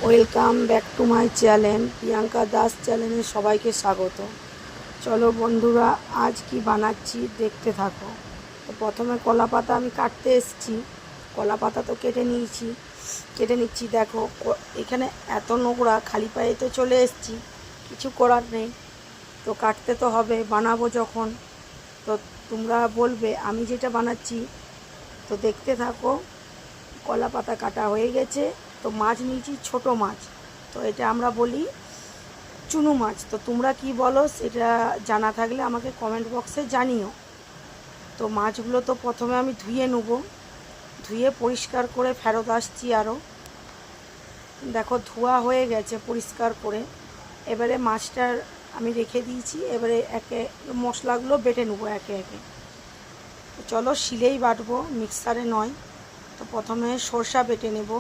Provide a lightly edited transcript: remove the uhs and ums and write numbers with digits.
Welcome back to my channel Priyanka Das চ্যানেলে সবাইকে স্বাগত। চলো বন্ধুরা, আজ কি বানাচ্ছি দেখতে থাকো। তো প্রথমে কলা পাতা আমি কাটতে এসেছি। কলা পাতা তো কেটে নিচ্ছি। দেখো এখানে এত নোংরা, খালি পায়ে তো চলে এসেছি, কিছু করার নেই, তো কাটতে তো হবে, বানাবো যখন। তো তোমরা বলবে আমি যেটা বানাচ্ছি, তো দেখতে থাকো। কলা পাতা কাটা হয়ে গেছে। তো মাছ নিয়েছি, ছোট মাছ, তো এটা আমরা বলি চুনো মাছ। তো তোমরা কি বলো সেটা জানা থাকলে আমাকে কমেন্ট বক্সে জানিও। তো মাছগুলো তো প্রথমে আমি ধুয়ে নেব, ধুয়ে পরিষ্কার করে ফেরত আসছি আরও। দেখো ধোয়া হয়ে গেছে পরিষ্কার করে। এবারে মাছটার আমি রেখে দিয়েছি, এবারে একে মশলাগুলো বেটে নেবো একে একে। তো চলো শিলেই বাটবো, মিক্সারে নয়। তো প্রথমে সরষা বেটে নেব।